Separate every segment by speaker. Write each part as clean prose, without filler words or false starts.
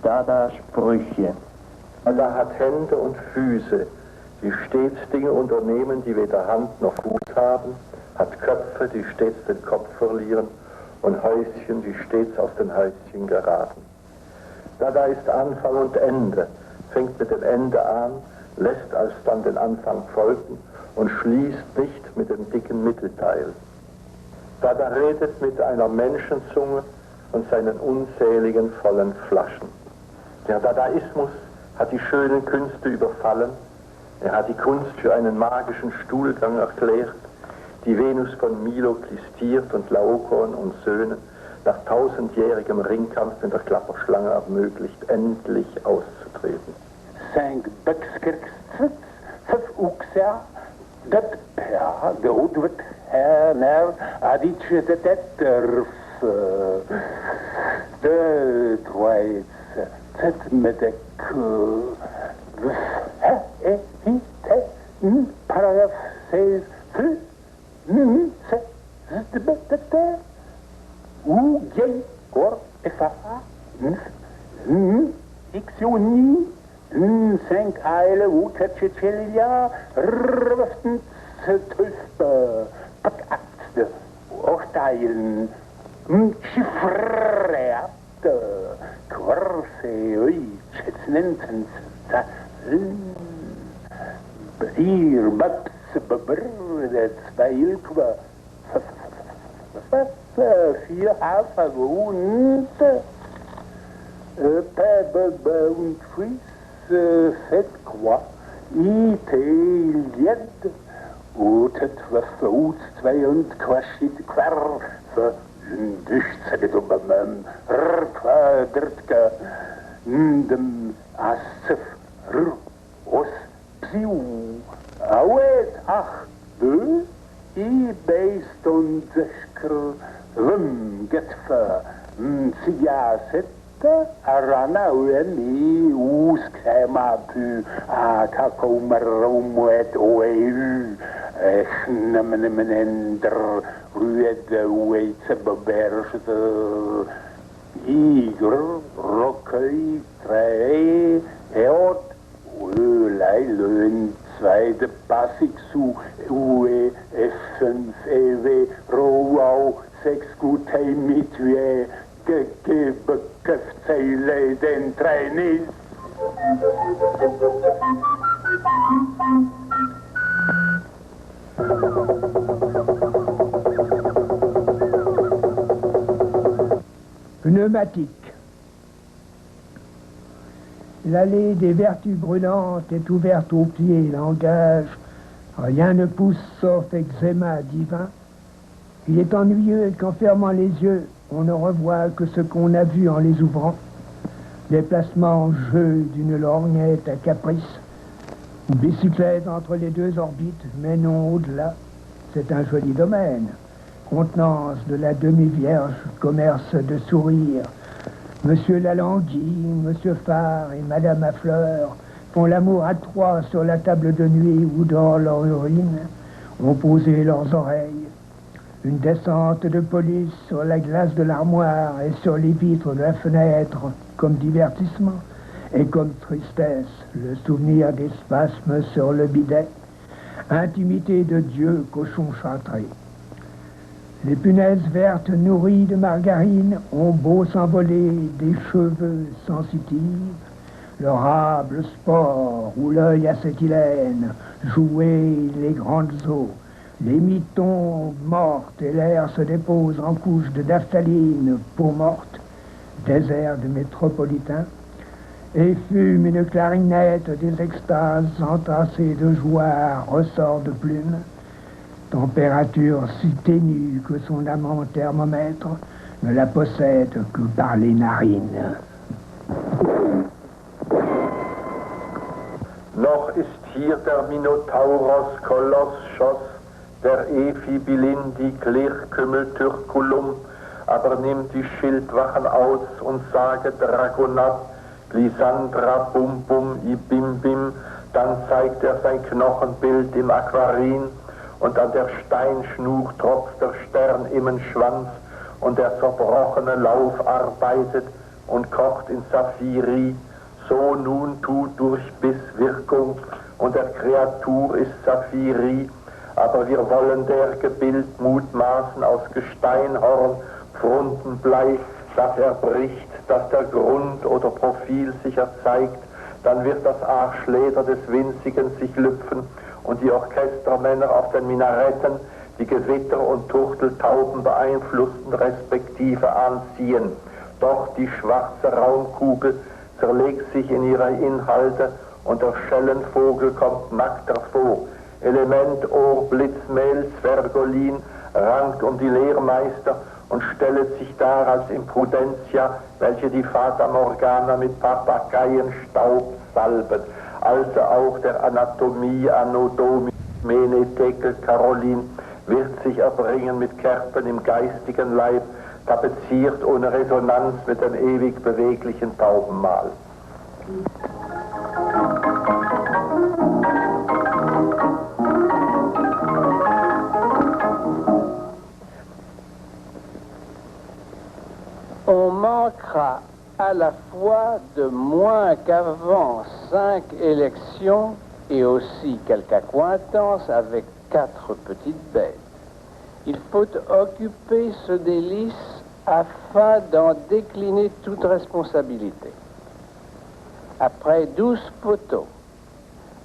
Speaker 1: Dada-Sprüche.
Speaker 2: Dada hat Hände und Füße, die stets Dinge unternehmen, die weder Hand noch Fuß haben, hat Köpfe, die stets den Kopf verlieren und Häuschen, die stets aus den Häuschen geraten. Dada ist Anfang und Ende, fängt mit dem Ende an, lässt alsdann den Anfang folgen und schließt nicht mit dem dicken Mittelteil. Dada redet mit einer Menschenzunge und seinen unzähligen vollen Flaschen. Der Dadaismus hat die schönen Künste überfallen, er hat die Kunst für einen magischen Stuhlgang erklärt, die Venus von Milo klistiert und Laokoon und Söhne nach 1000-jährigem Ringkampf in der Klapperschlange ermöglicht, endlich auszutreten.
Speaker 3: 5 Buckskirks, 5 Uxer, dat ja, de Hoedwet naar Aditje de Tetterf, de Dwijs, zet met de paragraaf 6, hoe jij hoor, effa, Ixioni, 5 eile, hoe tetjechelia, rwaften, tulpe, pakakte, oorteilen, chiffreat, kwarse, oi, tjetsnentens, hier, babs, babr, dat speilkwa, 4 hafa, woont, Pebbe und Fries, Fettqua, Italied, Otet, Waffe, 2 und Quaschit, Quar, Düchtset, Quadrtka, Ndem, Assef, Os, Psiu, Awet, ach, de, beest und Zeskr, Getfe, Sigaset, Arana ueni uskema pu kakomeromuet oeu echnemenemender ruede uetse beberste iger rokkei trei eot ulei leun zweite Passiksu ue effen ewe roau 6 gutei mitwe Bekefzeile den Trainis.
Speaker 4: Pneumatique. L'allée des vertus brûlantes est ouverte aux pieds, langage. Rien ne pousse sauf eczéma divin. Il est ennuyeux qu'en fermant les yeux, on ne revoit que ce qu'on a vu en les ouvrant. Déplacement en jeu d'une lorgnette à caprice, ou bicyclette entre les 2 orbites, mais non au-delà. C'est un joli domaine. Contenance de la demi-vierge, commerce de sourires. Monsieur Lalangui, Monsieur Phare et Madame à Fleur font l'amour à 3 sur la table de nuit ou dans leur urine, ont posé leurs oreilles. Une descente de police sur la glace de l'armoire et sur les vitres de la fenêtre comme divertissement et comme tristesse, le souvenir des spasmes sur le bidet. Intimité de Dieu, cochon chartré. Les punaises vertes nourries de margarine ont beau s'envoler des cheveux sensitifs, leur âble sport ou l'œil acétylène, jouer les grandes eaux. Les mitons mortes et l'air se dépose en couches de naphtaline, peau morte, désert de métropolitain, et fume une clarinette des extases entassées de joie, ressort de plumes, température si ténue que son amant thermomètre ne la possède que par les narines.
Speaker 2: Noch ist hier der Minotauros Kolossos, der Ephibilindi Klirkümmel Türkulum, aber nimmt die Schildwachen aus und sage Dragonat, Glissandra Bum Bum Ibim Bim, dann zeigt er sein Knochenbild im Aquarin und an der Steinschnur tropft der Stern im Schwanz und der zerbrochene Lauf arbeitet und kocht in Saphiri, so nun tut durch Biss Wirkung und der Kreatur ist Saphiri, aber wir wollen der Gebild mutmaßen aus Gesteinhorn, Pfrundenblei, dass er bricht, dass der Grund oder Profil sich erzeigt, dann wird das Arschleder des Winzigen sich lüpfen und die Orchestermänner auf den Minaretten die Gewitter und Turteltauben beeinflussten respektive anziehen. Doch die schwarze Raumkugel zerlegt sich in ihre Inhalte und der Schellenvogel kommt nackt hervor. Element, Ohr, Blitzmehl, Zwergolin rankt um die Lehrmeister und stellet sich dar als Imprudentia, welche die Fata Morgana mit Papageienstaub salbet. Also auch der Anatomie, Anodomie, Menetekel, Carolin wird sich erbringen mit Kerpen im geistigen Leib, tapeziert ohne Resonanz mit dem ewig beweglichen Taubenmahl.
Speaker 5: On manquera à la fois de moins qu'avant 5 élections et aussi quelque accointance avec 4 petites bêtes. Il faut occuper ce délice afin d'en décliner toute responsabilité. Après 12 poteaux,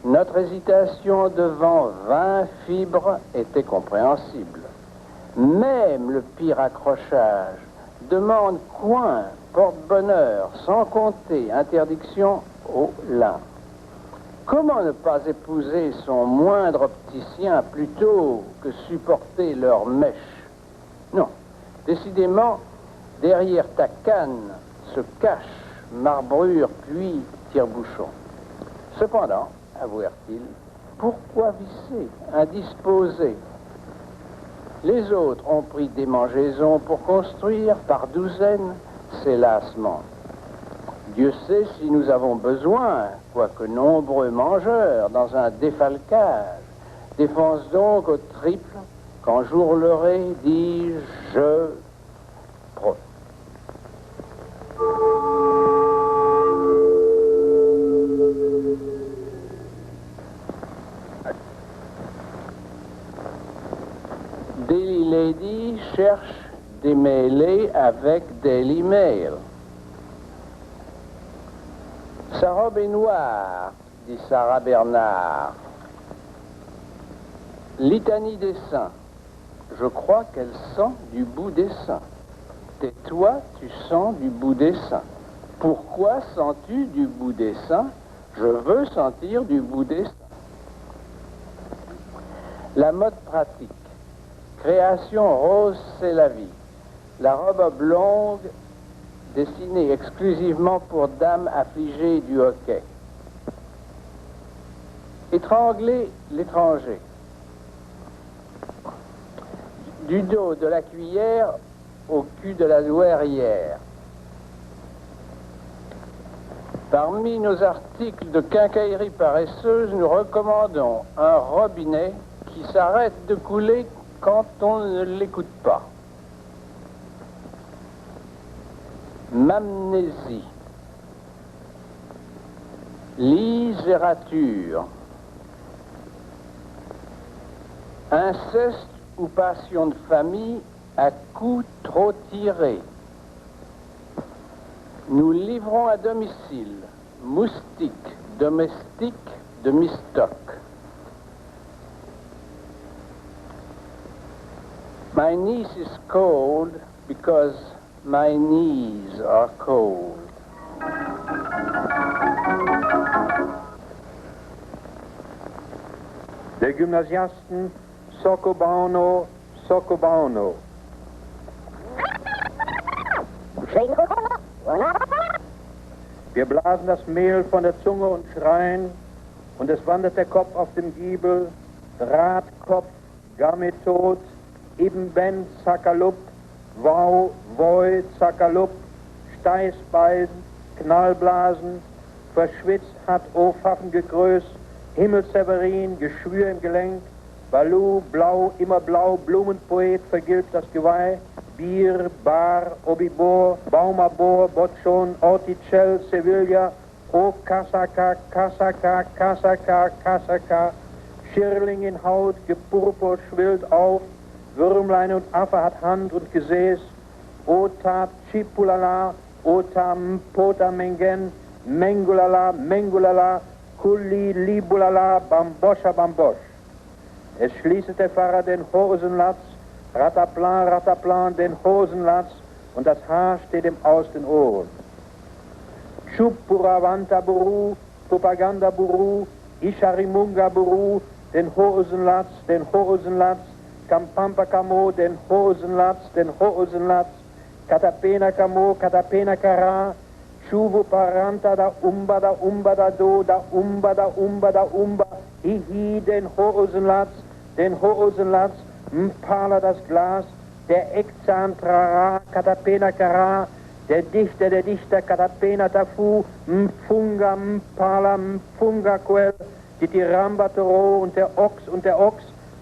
Speaker 5: notre hésitation devant 20 fibres était compréhensible. Même le pire accrochage demande coin, porte-bonheur, sans compter interdiction au lin. Comment ne pas épouser son moindre opticien plutôt que supporter leur mèche? Non, décidément, derrière ta canne se cache marbrure puis tire-bouchon. Cependant, avouèrent-ils, pourquoi visser, indisposé? Les autres ont pris des mangeaisons pour construire par douzaines ces lassements. Dieu sait si nous avons besoin, quoique nombreux mangeurs, dans un défalcage. Défense donc au triple, quand j'ourlerai, dis-je, pro. Daily Lady cherche des mêlées avec Daily Mail. Sa robe est noire, dit Sarah Bernard. Litanie des saints. Je crois qu'elle sent du bout des seins. Tais-toi, tu sens du bout des seins. Pourquoi sens-tu du bout des seins? Je veux sentir du bout des seins. La mode pratique. Création rose, c'est la vie. La robe oblongue, destinée exclusivement pour dames affligées du hockey. Étrangler l'étranger. Du dos de la cuillère au cul de la douairière. Parmi nos articles de quincaillerie paresseuse, nous recommandons un robinet qui s'arrête de couler quand on ne l'écoute pas. Mamnésie. Lisérature. Inceste ou passion de famille à coups trop tirés. Nous livrons à domicile. Moustique, domestique, demi-stock. My niece is cold because my knees are cold.
Speaker 6: Der Gymnasiasten Socobauno, Socobauno. Wir blasen das Mehl von der Zunge und schreien, und es wandert der Kopf auf dem Giebel, Drahtkopf, Gametod, Ibn Ben Zakalup, Wow, Woi, Zakalup, Steißbeisen, Knallblasen, verschwitzt hat O-Pfaffengegröß, Himmelseverin, Geschwür im Gelenk, Balu, blau, immer blau, Blumenpoet, vergilbt das Geweih, Bir, Bar, Obibor, Baumabor, Botschon, Orticel, Sevilla, O Casaca, Casaca, Casaca, Casaca, Schirling in Haut, gepurpurt, schwillt auf, Würmlein und Affe hat Hand und Gesäß, O Tat, Chipulala, O Tam, Pota Mengen, Mengulala, Mengulala, Kulli, Libulala, Bamboscha, Bambosch. Es schließt der Pfarrer den Hosenlatz, Rataplan, Rataplan, den Hosenlatz, und das Haar steht ihm aus den Ohren. Chupuravanta Buru, Propaganda Buru, Isharimunga Buru, den Hosenlatz, Kampampa Kamo, den Hosenlatz, Katapena Kamo, Katapena Kara, Chuvu Paranta da Umba, da Umba, da Do, da Umba, da Umba, da Umba, Hihi, den Hosenlatz, Mpala das Glas, der Eckzahn Trara, Katapena Kara, der Dichter, Katapena Tafu, Mfunga, Mpala, Mfunga Quell, die Tiramba Toro und der Ochs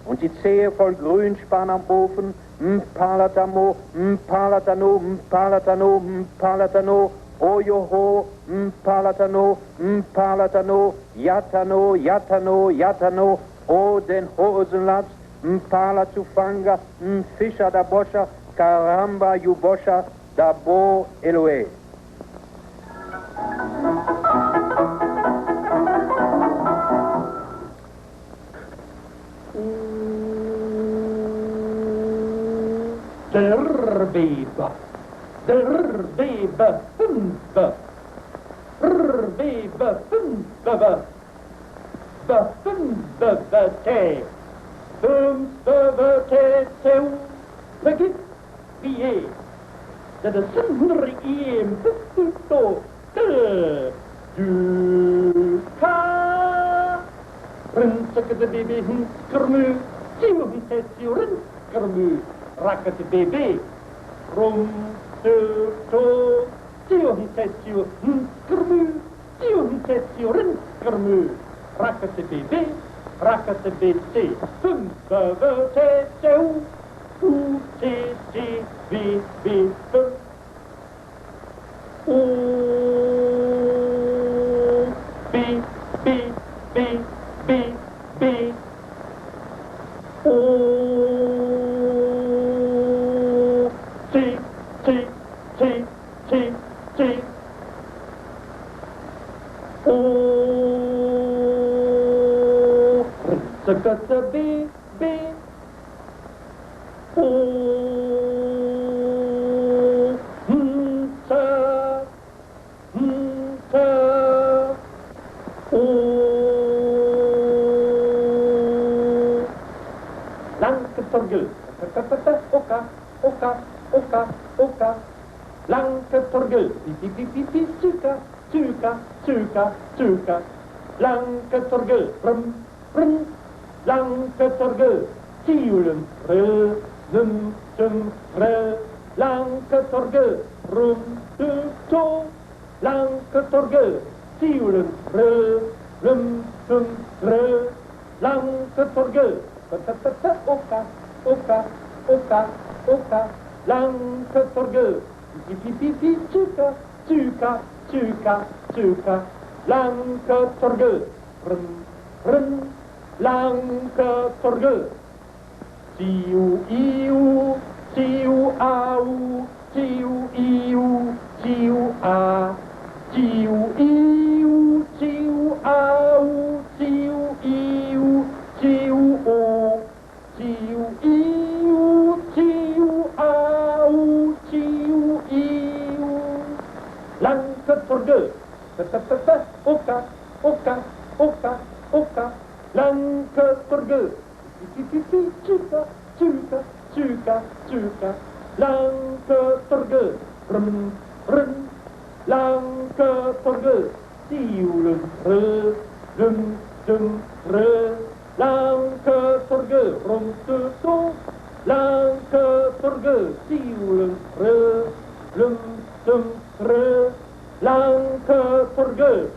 Speaker 6: und die Zehe voll Grünspan am Ofen, Mpalatamo, Mpalatano, Mpalatano, Mpalatano, Oyoho, Mpalatano, Mpalatano, Yatano, Yatano, Yatano, O den Hosenlatz, Mpala Tufanga, Fischer da Boscha, Karamba Yuboscha, da Bo Eloe.
Speaker 7: Der Bebe, Fünfe, Bebe, Fünfe, Fünfe, Seu, vergiss wie je, dat de zonder iem puto, du ka, Prinzeke de baby hinskermu, Sion tesio rinskermu, raket de baby, rom to, Sion tesio hinskermu, Sion tesio rinskermu, raket de baby, raket de BC, Seu, U, T, T, B, B, O, B, B, B, B, B, O, T, T, T, T, T, O, Rizakata, B, B, O, Nta, Nta, O, Lanketorgel, Oka, Oka, Oka, Oka, Lanketorgel, Pipi, Tsuka, Tsuka, Tsuka, Tsuka, Lanketorgel, Brum, Brum, Lanketorgel, Tiulen, Num, Tum, Lanketorgel, Rum, To, Lanketorgel, Tiulen, Num, Tum, Lanketorgel, Oka, Oka, Oka, Oka, Lanketorgel, Pipi, Tsuka, Tsuka, Tsuka, Tsuka, Lanketorgel, Brum, Lanketorgel, Tiu, au, tiu, a, tiu, au, tiu, o, tiu, au, Lanketorgel, Oka, Oka, Oka, Oka, Lanketorgel, Tsuka, Tsuka, Tsuka, Tsuka, Lanketorgel, Brum, Brum, Lanketorgel, Tiulen, Dum, Dum, Lanketorgel, Rom, To, Lanketorgel, Tiulen, Dum, Dum, Lanketorgel,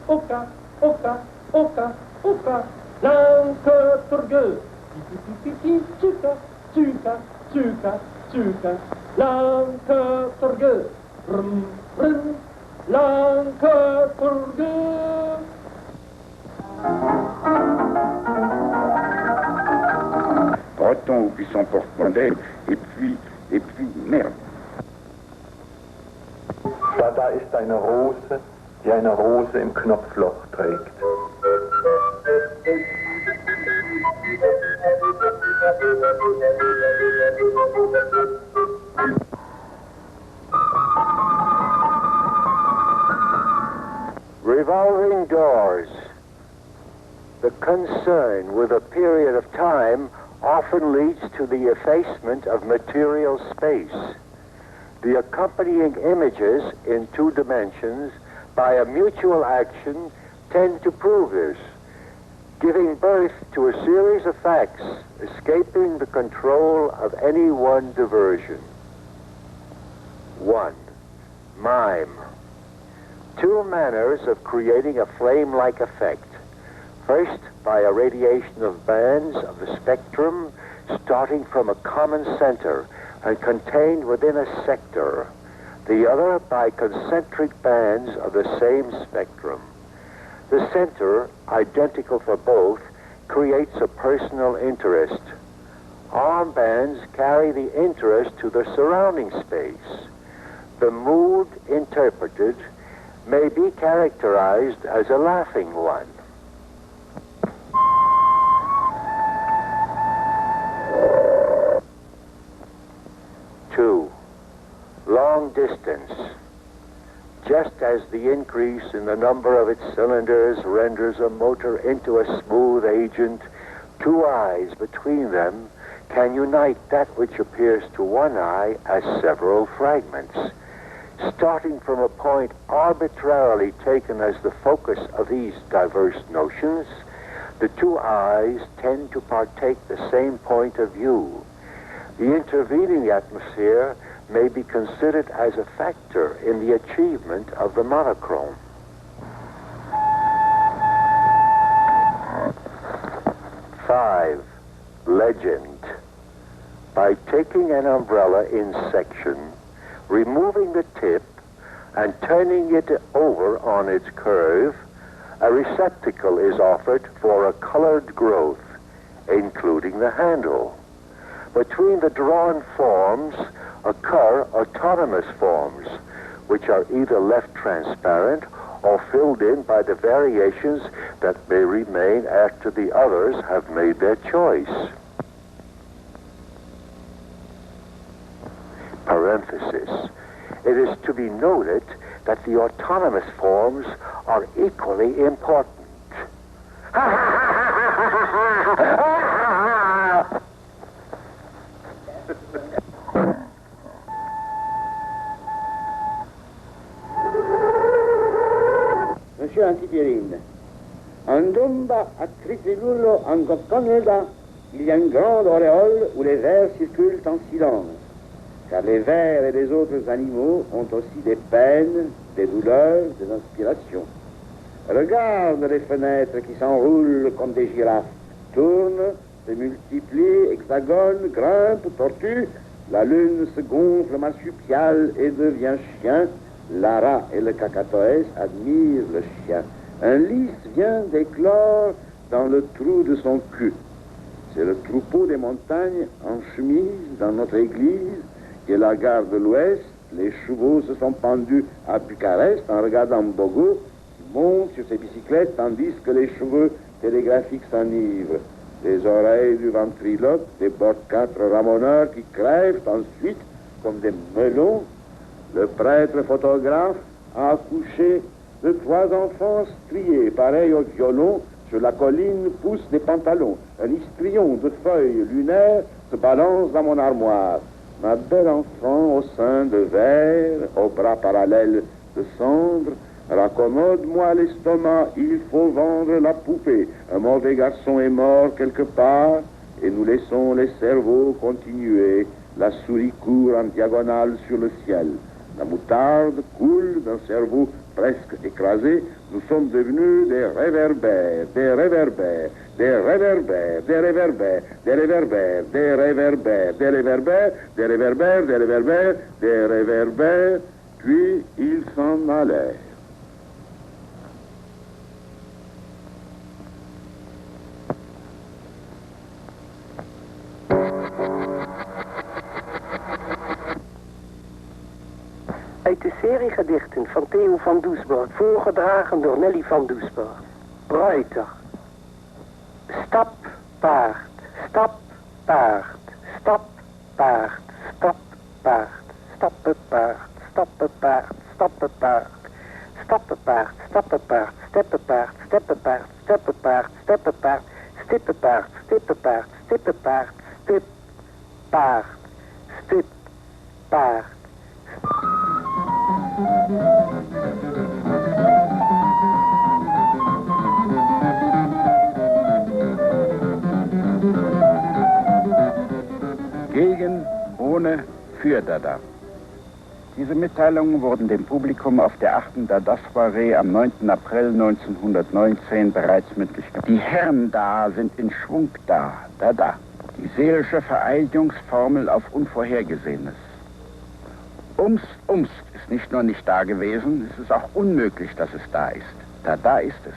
Speaker 7: Oka, Oka, Oka, Oka, Lanketorgel, Tsuka, Tsuka, Tsuka, Zucker, Lankerturge, Brum, Brum, Lankerturge.
Speaker 3: Breton ou puissant portugais, et puis, merde.
Speaker 2: Ja, da ist eine Rose, die eine Rose im Knopfloch trägt.
Speaker 8: Revolving doors. The concern with a period of time often leads to the effacement of material space. The accompanying images in 2 dimensions by a mutual action tend to prove this, giving birth to a series of facts escaping the control of any one diversion. 1. Mime. 2 manners of creating a flame-like effect. First, by a radiation of bands of the spectrum starting from a common center and contained within a sector. The other by concentric bands of the same spectrum. The center, identical for both, creates a personal interest. Arm bands carry the interest to the surrounding space. The mood interpreted may be characterized as a laughing one. Two, long distance. Just as the increase in the number of its cylinders renders a motor into a smooth agent, 2 eyes between them can unite that which appears to one eye as several fragments. Starting from a point arbitrarily taken as the focus of these diverse notions, the 2 eyes tend to partake the same point of view. The intervening atmosphere may be considered as a factor in the achievement of the monochrome. 5. Legend. By taking an umbrella in section, removing the tip, and turning it over on its curve, a receptacle is offered for a colored growth, including the handle. Between the drawn forms occur autonomous forms, which are either left transparent or filled in by the variations that may remain after the others have made their choice. Parenthesis. It is to be noted that the autonomous forms are equally important.
Speaker 9: Monsieur Antipyrine, en Dumba, à Tritrilulo, en Gokoneda, il y a une grande auréole où les vers circulent en silence. Car les vers et les autres animaux ont aussi des peines, des douleurs, des inspirations. Regarde les fenêtres qui s'enroulent comme des girafes, tournent, se multiplient, hexagonent, grimpent, tortuent. La lune se gonfle marsupial et devient chien. Lara et le cacatoès admirent le chien. Un lys vient d'éclore dans le trou de son cul. C'est le troupeau des montagnes en chemise dans notre église qui est la gare de l'Ouest. Les chevaux se sont pendus à Bucarest en regardant Bogo qui monte sur ses bicyclettes tandis que les cheveux télégraphiques s'enivrent. Les oreilles du ventriloque débordent 4 ramoneurs qui crèvent ensuite comme des melons. Le prêtre photographe a accouché de 3 enfants striés, pareils au violon. Sur la colline poussent des pantalons. Un histrion de feuilles lunaires se balance dans mon armoire. Ma belle enfant au sein de verre, aux bras parallèles de cendre, raccommode-moi l'estomac, il faut vendre la poupée. Un mauvais garçon est mort quelque part et nous laissons les cerveaux continuer. La souris court en diagonale sur le ciel. La moutarde coule d'un cerveau presque écrasé. Nous sommes devenus des réverbères, des réverbères, des réverbères, des réverbères, des réverbères, des réverbères, des réverbères, des réverbères, des réverbères, des réverbères, puis ils s'en allèrent.
Speaker 10: Uit de serie gedichten van Theo van Doesburg, voorgedragen door Nelly van Doesburg. Ruiter. Stap, paard, stap, paard, stap, paard, stap, paard, stappen, paard, stappen, paard, stappen, paard, stappen, paard, stappen, paard, steppen, paard, steppen, paard, steppen, paard, steppen, paard, stippen, paard, stippen, paard, stippen, paard, stip, paard, stip, paard.
Speaker 3: Gegen, ohne, für Dada. Diese Mitteilungen wurden dem Publikum auf der 8. Dada-Soiree am 9. April 1919 bereits mündlich gemacht. Die Herren da sind in Schwung da, Dada. Die seelische Vereidigungsformel auf Unvorhergesehenes. Ums ist nicht nur nicht da gewesen, es ist auch unmöglich, dass es da ist. Da ist es.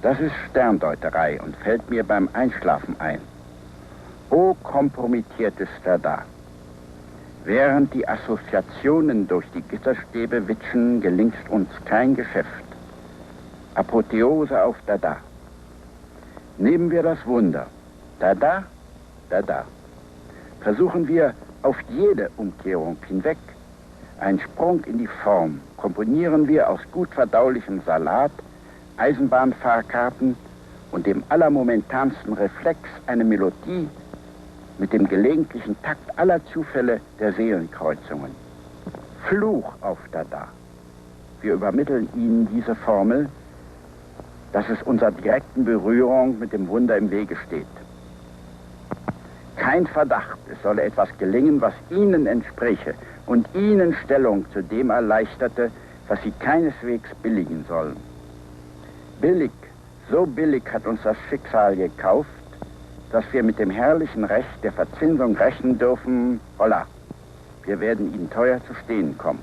Speaker 3: Das ist Sterndeuterei und fällt mir beim Einschlafen ein. O kompromittiertes Dada. Während die Assoziationen durch die Gitterstäbe witschen, gelingt uns kein Geschäft. Apotheose auf Dada. Nehmen wir das Wunder. Dada, Dada. Versuchen wir auf jede Umkehrung hinweg einen Sprung in die Form. Komponieren wir aus gut verdaulichem Salat, Eisenbahnfahrkarten und dem allermomentansten Reflex eine Melodie mit dem gelegentlichen Takt aller Zufälle der Seelenkreuzungen. Fluch auf Dada. Wir übermitteln Ihnen diese Formel, dass es unserer direkten Berührung mit dem Wunder im Wege steht. Kein Verdacht, es solle etwas gelingen, was Ihnen entspräche und Ihnen Stellung zu dem erleichterte, was Sie keineswegs billigen sollen. Billig, so billig hat uns das Schicksal gekauft, dass wir mit dem herrlichen Recht der Verzinsung rechnen dürfen. Holla, wir werden Ihnen teuer zu stehen kommen.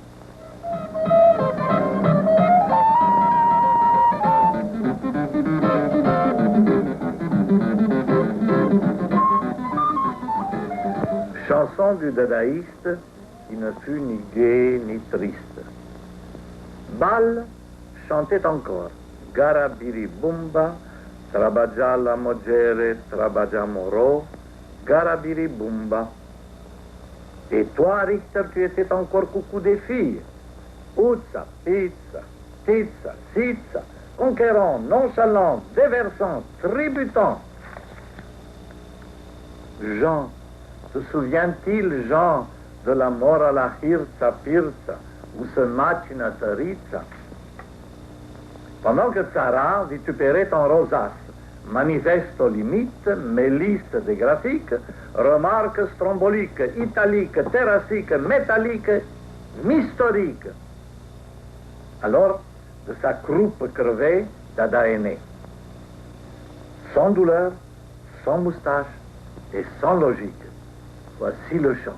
Speaker 2: Chanson du dadaïste qui ne fut ni gai ni triste. Bal chantait encore Garabiribumba, Trabaja la mogere, Trabaja moro, Garabiribumba. Et toi, Richter, tu étais encore coucou des filles. Uzza, pizza, tizza, sitza, conquérant, nonchalant, déversant, tributant. Jean, se souvient-il, Jean, de la mort à la hirza pirza, où se machina tariza? Pendant que Sarah vitupérait en rosace, manifesto limite, mélisse des graphiques, remarques stromboliques, italiques, terrassiques, métalliques, mystoriques. Alors, de sa croupe crevée, Dada est né. Sans douleur, sans moustache et sans logique. Voici le chant.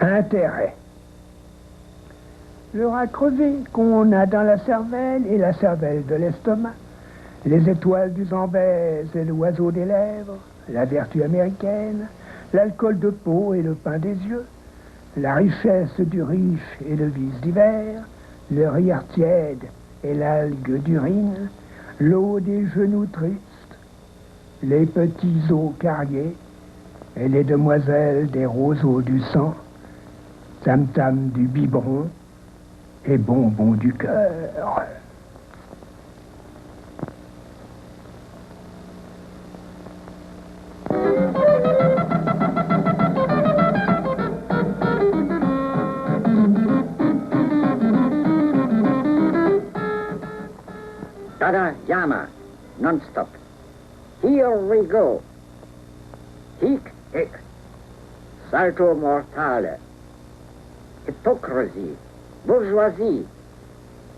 Speaker 4: Intérêt. Le rat crevé qu'on a dans la cervelle et la cervelle de l'estomac, les étoiles du Zambèze et l'oiseau des lèvres, la vertu américaine, l'alcool de peau et le pain des yeux, la richesse du riche et le vice d'hiver, le rire tiède et l'algue d'urine, l'eau des genoux tristes, les petits os carriés et les demoiselles des roseaux du sang, tam-tam du biberon et bonbon du cœur.
Speaker 11: Dada Yama, non-stop. Here we go.
Speaker 9: hic hic, salto mortale, hypocrisy, bourgeoisie,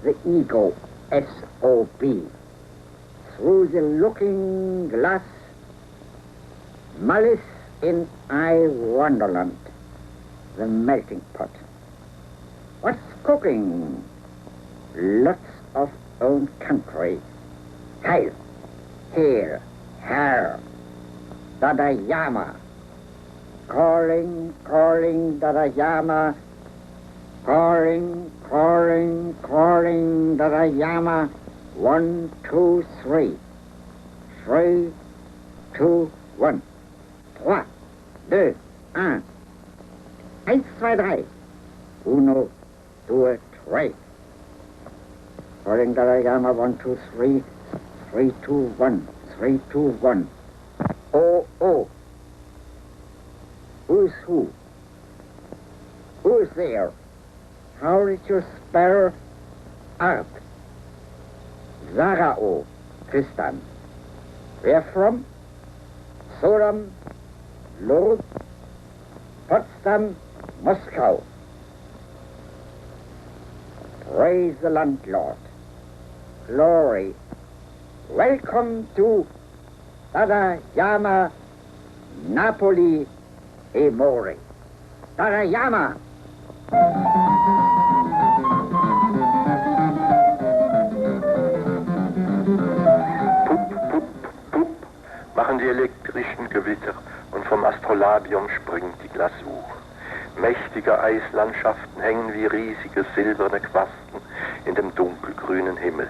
Speaker 9: the ego, S.O.B. Through the looking glass, malice in I Wonderland, the melting pot. What's cooking? Lots of own country. Heil, here, her, Dadayama. Calling, calling, Dadayama. Calling, calling, calling, Dadayama. 1, 2, 3. 3, 2, 1. 3, 2, 1. 1, 2, 3. 1, 2, 3. Calling Dadayama, 1, 2, 3. 3, 2, 1. 3, 2, 1. Oh, oh. Who's who? Who's there? How did you spell art? Zarao, Tristan. Where from? Sodom, Lourdes, Potsdam, Moscow. Praise the landlord. Glory. Welcome to Dadayama, Napoli, e Mori. Dadayama!
Speaker 2: Machen die elektrischen Gewitter und vom Astrolabium springt die Glasur. Mächtige Eislandschaften hängen wie riesige silberne Quasten in dem dunkelgrünen Himmel.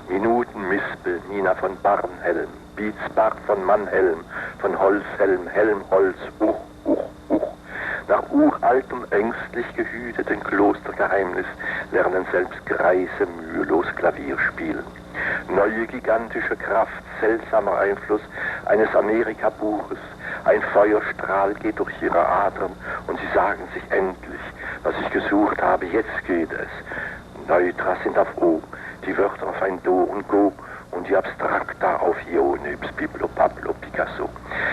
Speaker 2: Minutenmispel Nina von Barnhelm, Bietzbach von Mannhelm, von Holzhelm, Helmholtz, Nach uraltem, ängstlich gehüteten Klostergeheimnis lernen selbst Greise mühelos Klavier spielen. Neue gigantische Kraft, seltsamer Einfluss eines Amerika-Buches. Ein Feuerstrahl geht durch ihre Adern und sie sagen sich endlich, was ich gesucht habe, jetzt geht es. Neutras sind auf O, die Wörter auf ein Do und Go und die Abstrakta auf Jo, nebst Pablo, Picasso.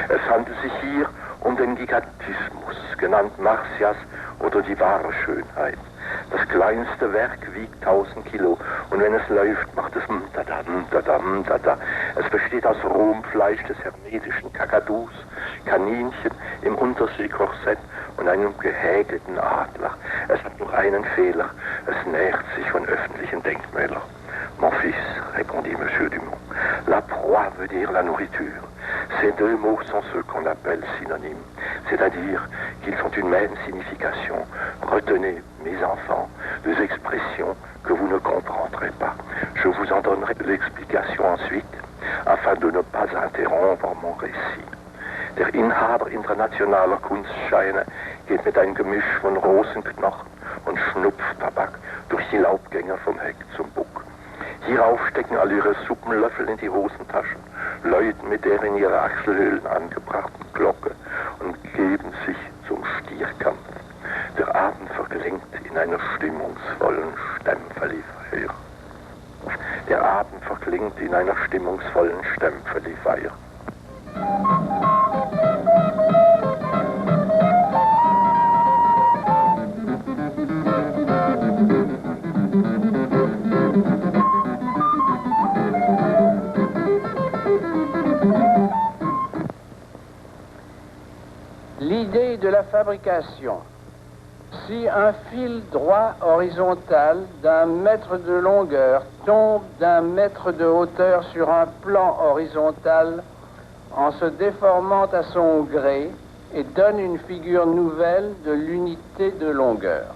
Speaker 2: Es handelt sich hier um den Gigantismus, genannt Marcias oder die wahre Schönheit. Das kleinste Werk wiegt 1000 Kilo und wenn es läuft, macht es da. Es besteht aus rohem Fleisch des hermetischen Kakadus, Kaninchen im Unterseekorsett und einem gehäkelten Adler. Es hat nur einen Fehler, es nährt sich von öffentlichen Denkmälern. Mon fils, répondit Monsieur Dumont, la proie veut dire la nourriture. Ces deux mots sont ceux qu'on appelle synonymes, c'est-à-dire qu'ils ont une même signification. Retenez, mes enfants, deux expressions que vous ne comprendrez pas. Je vous en donnerai l'explication ensuite, afin de ne pas interrompre mon récit. Der Inhaber internationaler Kunstscheine geht mit einem Gemisch von Rosenknochen und Schnupftabak durch die Laubgänger vom Heck zum Buck. Hierauf stecken alle ihre Suppenlöffel in die Hosentaschen, läuten mit der in ihre Achselhöhlen angebrachten Glocke und geben sich zum Stierkampf. Der Abend verklingt in einer stimmungsvollen Stempfeli-Feier. Der Abend verklingt in einer stimmungsvollen Stempfeli-Feier.
Speaker 5: L'idée de la fabrication. Si un fil droit horizontal d'un mètre de longueur tombe d'un mètre de hauteur sur un plan horizontal en se déformant à son gré et donne une figure nouvelle de l'unité de longueur.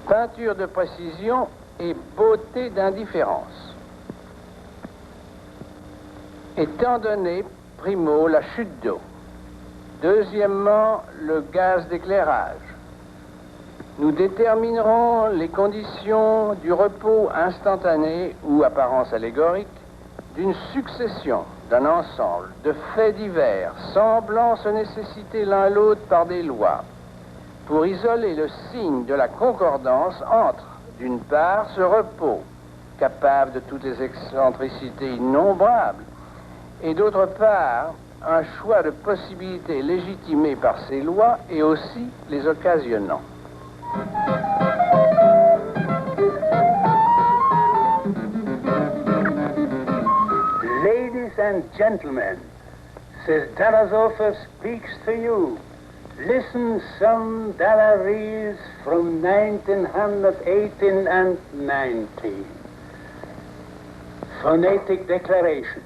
Speaker 5: Peinture de précision et beauté d'indifférence. Étant donné, primo, la chute d'eau. Deuxièmement, le gaz d'éclairage. Nous déterminerons les conditions du repos instantané ou apparence allégorique d'une succession, d'un ensemble de faits divers semblant se nécessiter l'un l'autre par des lois pour isoler le signe de la concordance entre, d'une part, ce repos, capable de toutes les excentricités innombrables, et d'autre part, un choix de possibilités légitimées par ces lois et aussi les occasionnant.
Speaker 11: Ladies and gentlemen, says Tarasov speaks to you. Listen some Dalaries from 1918 and 19. Phonetic declaration.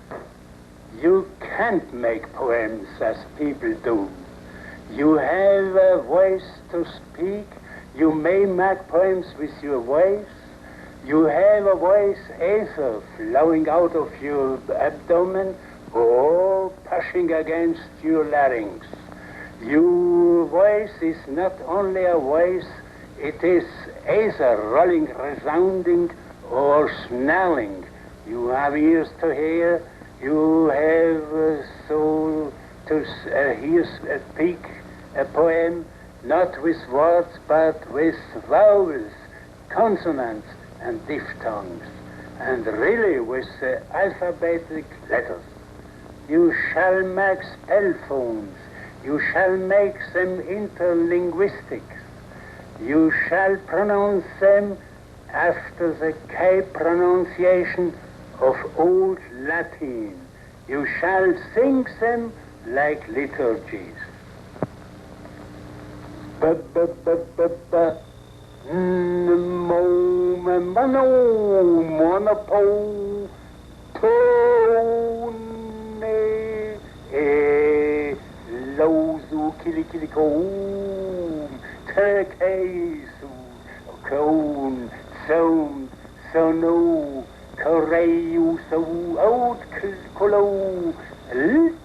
Speaker 11: You can't make poems as people do. You have a voice to speak. You may make poems with your voice. You have a voice either flowing out of your abdomen or pushing against your larynx. Your voice is not only a voice, it is either rolling, resounding, or snarling. You have ears to hear, you have soul to speak a poem, not with words, but with vowels, consonants, and diphthongs, and really with alphabetic letters. You shall make spell phones. You shall make them interlinguistics. You shall pronounce them after the K pronunciation of Old Latin. You shall sing them like liturgies. Lauzu kilikilikum, terkeisu, koun, sound, sonu, koreyu, so out kolou,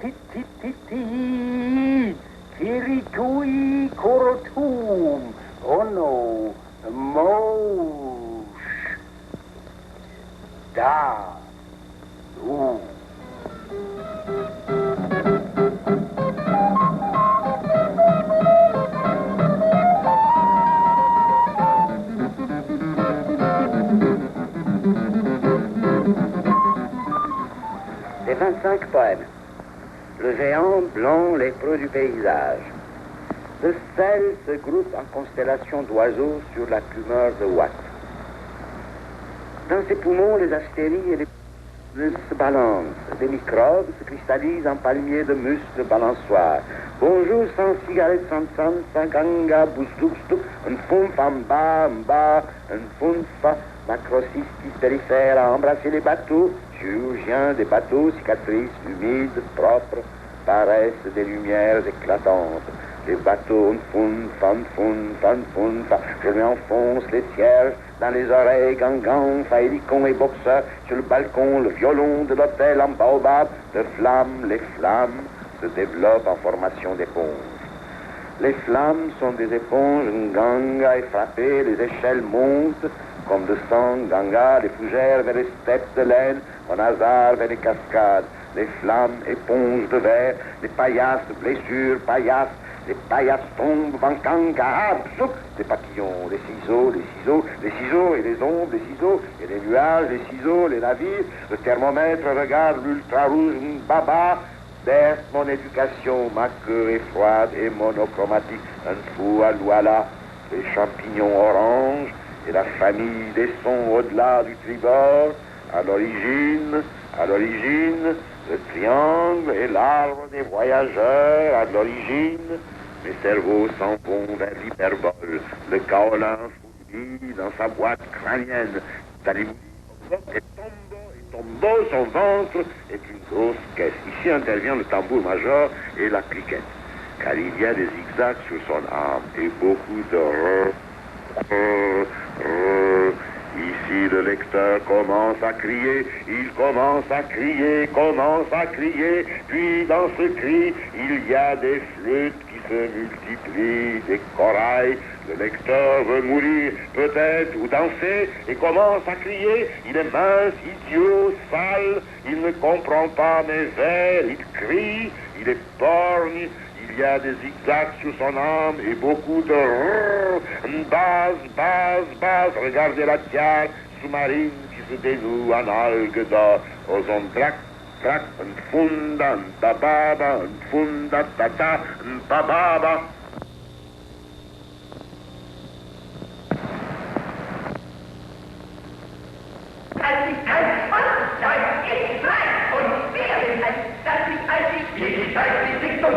Speaker 11: titititi, kirikui korotum, ono, mosh, da, u.
Speaker 9: Les 25 poèmes. Le géant blanc lépreux du paysage. Le sel se groupe en constellations d'oiseaux sur la tumeur de Watt. Dans ses poumons, les astéries et les se balancent. Des microbes se cristallisent en palmiers de muscles balançoires. Bonjour sans cigarette, sans ganga, boustou, un fumf en bas, un fumf, macrocystis périphére à embrasser les bateaux, chirurgiens des bateaux, cicatrices humides, propres, paraissent des lumières éclatantes. Les bateaux, je lui enfonce les cierges dans les oreilles, gangan, faélicon et boxeur, sur le balcon, le violon de l'hôtel en baobab, de flammes, les flammes se développent en formation d'éponges. Les flammes sont des éponges, ganga est frappé, les échelles montent, comme de sang, ganga, les fougères vers les steppes de laine, en hasard vers les cascades, les flammes, éponges de verre, les paillasses, blessures, paillasses, les paillasses tombent, bankanga, psouk, des papillons, les ciseaux et les ombres, les ciseaux et les nuages, les ciseaux, les navires, le thermomètre regarde l'ultra-rouge, baba, berce mon éducation, ma queue est froide et monochromatique, un fou à l'ouala, les champignons oranges et la famille des sons au-delà du tribord, à l'origine, le triangle et l'arbre des voyageurs, à l'origine, mes cerveaux s'en vont vers l'hyperbole, le kaolin fouille dans sa boîte crânienne, et tombeau, son ventre est une grosse caisse. Ici intervient le tambour major et la cliquette, car il y a des zigzags sur son âme et beaucoup de Ici, le lecteur commence à crier, commence à crier, puis dans ce cri, il y a des flûtes qui se multiplient, des corails. Le lecteur veut mourir, peut-être, ou danser, et commence à crier. Il est mince, idiot, sale, il ne comprend pas mes vers, il crie, il est borgne. Il y a des zigzags sur son âme et beaucoup de base. Regardez la tiare sous-marine qui se dénoue en algues d'or aux ondes
Speaker 12: Trak, funda, bababa, funda, tata, bababa.
Speaker 7: Als ich ein Volksdeutsch ist rein und wäre, dass ich als ich die Deutsche 86,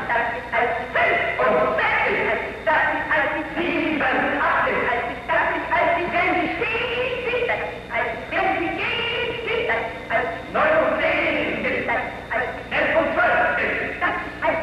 Speaker 7: dass ich als 12 und 6, dass ich als ich 87, dass ich als ich wenn sie steht, dass ich als wenn sie geht, dass ich als 19, dass ich als 11 und 12, dass ich als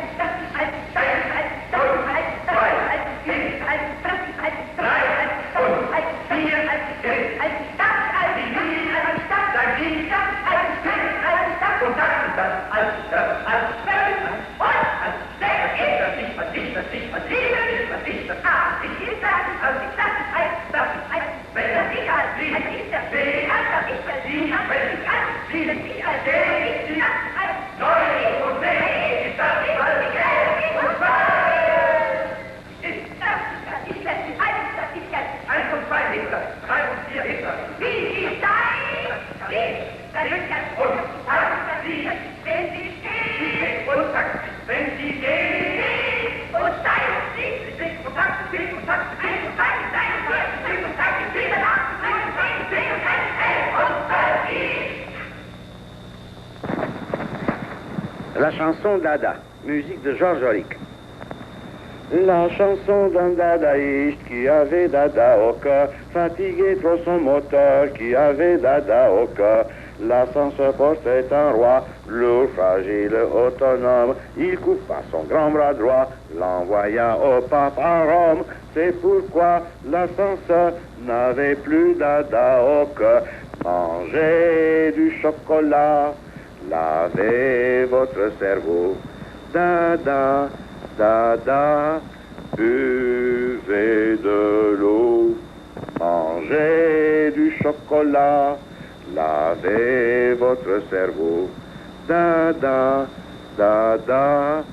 Speaker 9: La chanson Dada, musique de Georges Auric. La chanson d'un dadaïste qui avait Dada au cœur, fatigué trop son moteur, qui avait Dada au cœur. L'ascenseur portait un roi, lourd, fragile, autonome. Il coupa son grand bras droit, l'envoya au pape à Rome. C'est pourquoi l'ascenseur n'avait plus Dada au cœur. Mangez du chocolat, lavez votre cerveau. Dada, Dada, buvez de l'eau. Mangez du chocolat, lavez votre cerveau. Dada, Dada,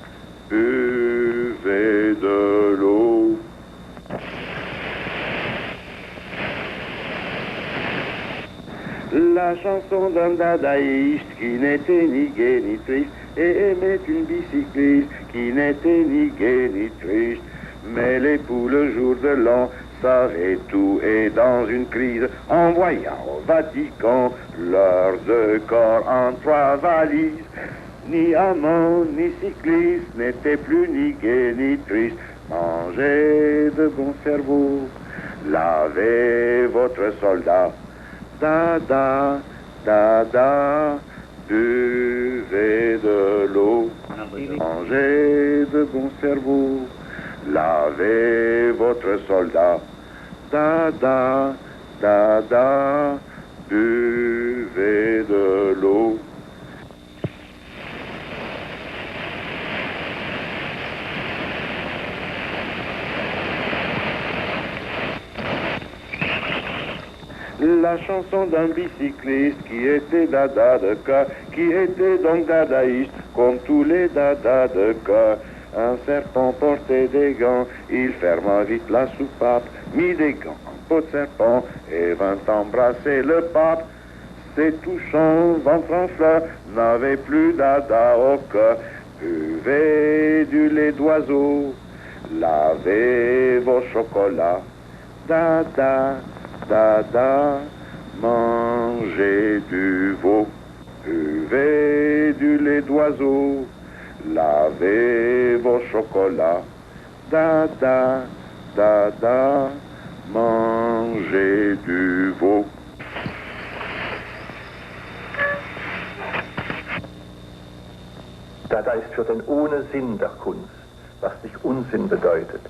Speaker 9: buvez de l'eau. La chanson d'un dadaïste qui n'était ni gai ni triste et aimait une bicycliste qui n'était ni gai ni triste. Mais l'époux le jour de l'an savait tout et dans une crise envoya au Vatican leurs deux corps en 3 valises. Ni amant ni cycliste n'était plus ni gai ni triste. Mangez de bon cerveau, lavez votre soldat. Dada, Dada, buvez de l'eau, mangez de bon cerveau, lavez votre soldat. Dada, Dada, buvez de l'eau. La chanson d'un bicycliste qui était dada de cœur, qui était donc dadaïste, comme tous les dadas de cœur. Un serpent portait des gants, il ferma vite la soupape, mit des gants en peau de serpent et vint embrasser le pape. Ses touchants ventre en fleurs n'avaient plus dada au cœur. Buvez du lait d'oiseau, lavez vos chocolats. Dada, Dada, mangez du veau, buvez du lait d'oiseau, lavez vos chocolats. Dada, Dada, mangez du veau.
Speaker 2: Dada ist für den ohne Sinn der Kunst, was nicht Unsinn bedeutet.